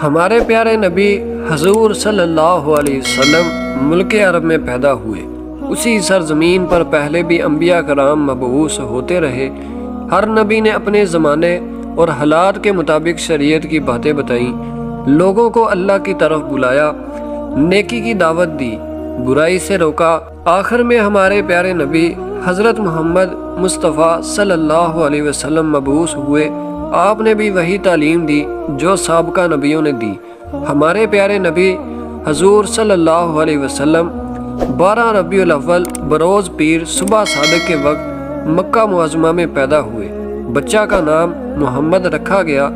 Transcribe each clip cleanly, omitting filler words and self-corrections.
ہمارے پیارے نبی حضور صلی اللہ علیہ وسلم ملک عرب میں پیدا ہوئے۔ اسی سرزمین پر پہلے بھی انبیاء کرام مبعوث ہوتے رہے۔ ہر نبی نے اپنے زمانے اور حالات کے مطابق شریعت کی باتیں بتائیں، لوگوں کو اللہ کی طرف بلایا، نیکی کی دعوت دی، برائی سے روکا۔ آخر میں ہمارے پیارے نبی حضرت محمد مصطفیٰ صلی اللہ علیہ وسلم مبعوث ہوئے۔ آپ نے بھی وہی تعلیم دی جو سابقہ نبیوں نے دی۔ ہمارے پیارے نبی حضور صلی اللہ علیہ وسلم 12 ربیع الاول بروز پیر صبح صادق کے وقت مکہ معظمہ میں پیدا ہوئے۔ بچہ کا نام محمد رکھا گیا،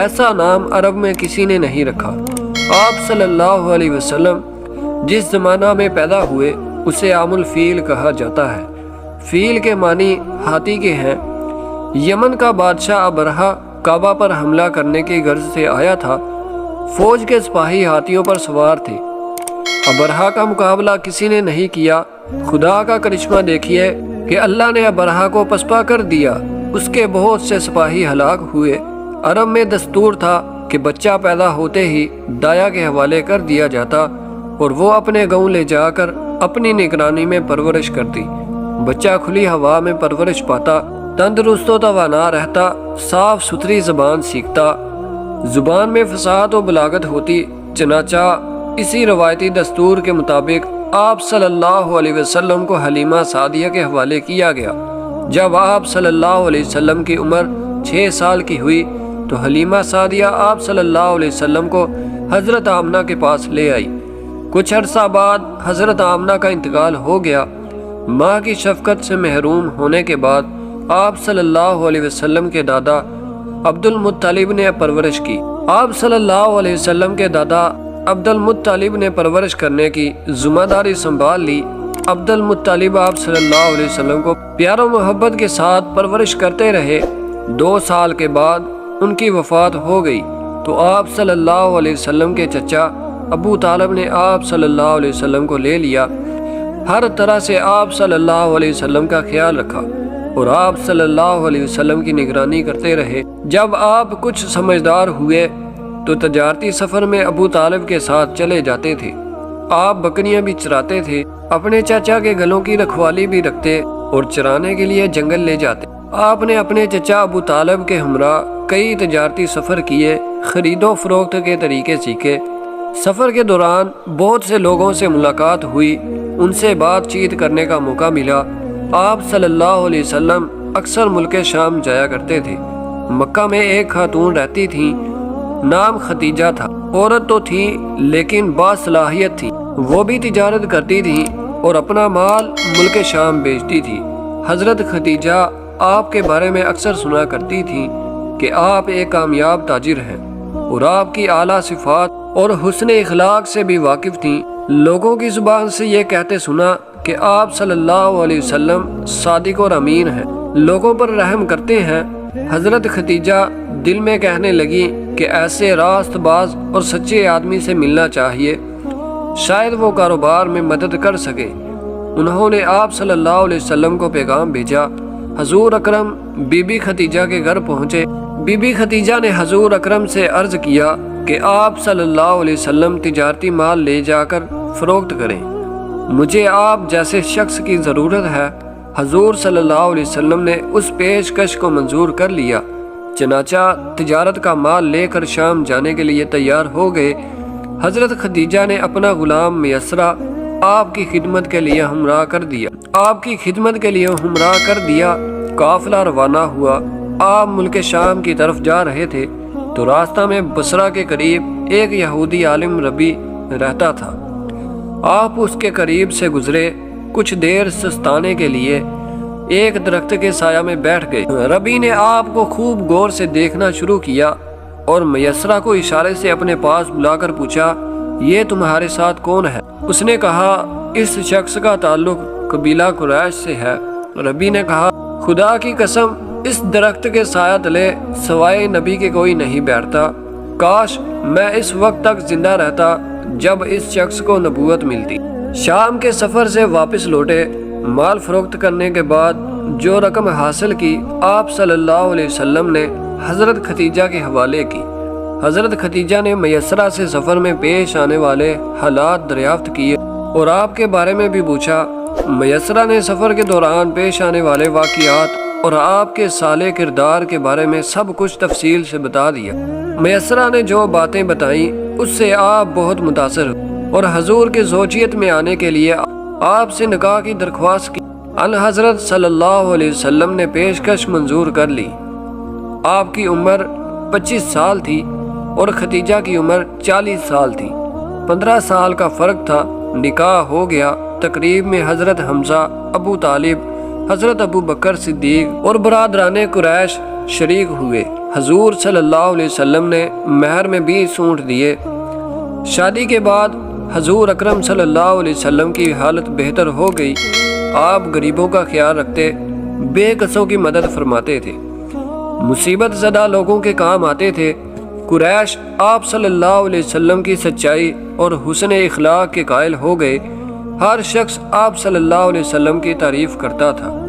ایسا نام عرب میں کسی نے نہیں رکھا۔ آپ صلی اللہ علیہ وسلم جس زمانہ میں پیدا ہوئے اسے عام الفیل کہا جاتا ہے۔ فیل کے معنی ہاتھی کے ہیں۔ یمن کا بادشاہ ابرہہ کعبہ پر حملہ کرنے کی غرض سے آیا تھا۔ فوج کے سپاہی ہاتھیوں پر سوار تھے۔ ابرہہ کا مقابلہ کسی نے نہیں کیا۔ خدا کا کرشمہ دیکھیے کہ اللہ نے ابرہہ کو پسپا کر دیا۔ اس کے بہت سے سپاہی ہلاک ہوئے۔ عرب میں دستور تھا کہ بچہ پیدا ہوتے ہی دایا کے حوالے کر دیا جاتا اور وہ اپنے گاؤں لے جا کر اپنی نگرانی میں پرورش کرتی۔ بچہ کھلی ہوا میں پرورش پاتا، تندرست و توانا رہتا، صاف ستھری زبان سیکھتا، زبان میں فصاحت و بلاغت ہوتی۔ چنانچہ اسی روایتی دستور کے مطابق آپ صلی اللہ علیہ وسلم کو حلیمہ سعدیہ کے حوالے کیا گیا۔ جب آپ صلی اللہ علیہ وسلم کی عمر 6 سال کی ہوئی تو حلیمہ سعدیہ آپ صلی اللہ علیہ وسلم کو حضرت آمنہ کے پاس لے آئی۔ کچھ عرصہ بعد حضرت آمنہ کا انتقال ہو گیا۔ ماں کی شفقت سے محروم ہونے کے بعد آپ صلی اللہ علیہ وسلم کے دادا عبد المطلب نے پرورش کی۔ آپ صلی اللہ علیہ وسلم کے دادا عبد المطلب نے پرورش کرنے کی ذمہ داری سنبھال لی۔ عبد المطلب آپ صلی اللہ علیہ وسلم کو پیار و محبت کے ساتھ پرورش کرتے رہے۔ 2 سال کے بعد ان کی وفات ہو گئی تو آپ صلی اللہ علیہ وسلم کے چچا ابو طالب نے آپ صلی اللہ علیہ وسلم کو لے لیا۔ ہر طرح سے آپ صلی اللہ علیہ وسلم کا خیال رکھا اور آپ صلی اللہ علیہ وسلم کی نگرانی کرتے رہے۔ جب آپ کچھ سمجھدار ہوئے تو تجارتی سفر میں ابو طالب کے ساتھ چلے جاتے تھے۔ آپ بکریاں بھی چراتے تھے، اپنے چچا کے گلوں کی رکھوالی بھی رکھتے اور چرانے کے لیے جنگل لے جاتے۔ آپ نے اپنے چچا ابو طالب کے ہمراہ کئی تجارتی سفر کیے، خرید و فروخت کے طریقے سیکھے۔ سفر کے دوران بہت سے لوگوں سے ملاقات ہوئی، ان سے بات چیت کرنے کا موقع ملا۔ آپ صلی اللہ علیہ وسلم اکثر ملک شام جایا کرتے تھے۔ مکہ میں ایک خاتون رہتی تھیں، نام ختیجہ تھا۔ عورت تو تھی لیکن باصلاحیت تھی۔ وہ بھی تجارت کرتی تھیں اور اپنا مال ملک شام بیچتی تھی۔ حضرت ختیجہ آپ کے بارے میں اکثر سنا کرتی تھیں کہ آپ ایک کامیاب تاجر ہیں اور آپ کی اعلیٰ صفات اور حسن اخلاق سے بھی واقف تھیں۔ لوگوں کی زبان سے یہ کہتے سنا کہ آپ صلی اللہ علیہ وسلم صادق اور امین ہیں، لوگوں پر رحم کرتے ہیں۔ حضرت ختیجہ دل میں کہنے لگی کہ ایسے راست باز اور سچے آدمی سے ملنا چاہیے، شاید وہ کاروبار میں مدد کر سکے۔ انہوں نے آپ صلی اللہ علیہ وسلم کو پیغام بھیجا۔ حضور اکرم بی بی ختیجہ کے گھر پہنچے۔ بی بی ختیجہ نے حضور اکرم سے عرض کیا کہ آپ صلی اللہ علیہ وسلم تجارتی مال لے جا کر فروخت کریں، مجھے آپ جیسے شخص کی ضرورت ہے۔ حضور صلی اللہ علیہ وسلم نے اس پیشکش کو منظور کر لیا۔ چنانچہ تجارت کا مال لے کر شام جانے کے لیے تیار ہو گئے۔ حضرت خدیجہ نے اپنا غلام میسرہ آپ کی خدمت کے لیے ہمراہ کر دیا۔ قافلہ روانہ ہوا۔ آپ ملک شام کی طرف جا رہے تھے تو راستہ میں بصرہ کے قریب ایک یہودی عالم ربی رہتا تھا۔ آپ اس کے قریب سے گزرے۔ کچھ دیر سستانے کے لیے ایک درخت کے سایہ میں بیٹھ گئے۔ ربی نے آپ کو خوب غور سے دیکھنا شروع کیا اور میسرہ کو اشارے سے اپنے پاس بلا کر پوچھا، یہ تمہارے ساتھ کون ہے؟ اس نے کہا، اس شخص کا تعلق قبیلہ قریش سے ہے۔ ربی نے کہا، خدا کی قسم، اس درخت کے سایہ تلے سوائے نبی کے کوئی نہیں بیٹھتا۔ کاش میں اس وقت تک زندہ رہتا جب اس شخص کو نبوت ملتی۔ شام کے سفر سے واپس لوٹے۔ مال فروخت کرنے کے بعد جو رقم حاصل کی آپ صلی اللہ علیہ وسلم نے حضرت ختیجہ کے حوالے کی۔ حضرت خدیجہ نے میسرہ سے سفر میں پیش آنے والے حالات دریافت کیے اور آپ کے بارے میں بھی پوچھا۔ میسرہ نے سفر کے دوران پیش آنے والے واقعات اور آپ کے صالح کردار کے بارے میں سب کچھ تفصیل سے بتا دیا۔ میسرہ نے جو باتیں بتائیں اس سے آپ بہت متاثر ہوئے اور حضور کے زوجیت میں آنے کے لیے آپ سے نکاح کی درخواست کی۔ ان حضرت صلی اللہ علیہ وسلم نے پیشکش منظور کر لی۔ آپ کی عمر 25 سال تھی اور خدیجہ کی عمر 40 سال تھی۔ 15 سال کا فرق تھا۔ نکاح ہو گیا۔ تقریب میں حضرت حمزہ، ابو طالب، حضرت ابو بکر صدیق اور برادران قریش شریک ہوئے۔ حضور صلی اللہ علیہ وسلم نے مہر میں 20 اونٹ دیے۔ شادی کے بعد حضور اکرم صلی اللہ علیہ وسلم کی حالت بہتر ہو گئی۔ آپ غریبوں کا خیال رکھتے، بے کسوں کی مدد فرماتے تھے، مصیبت زدہ لوگوں کے کام آتے تھے۔ قریش آپ صلی اللہ علیہ وسلم کی سچائی اور حسن اخلاق کے قائل ہو گئے۔ ہر شخص آپ صلی اللہ علیہ وسلم کی تعریف کرتا تھا۔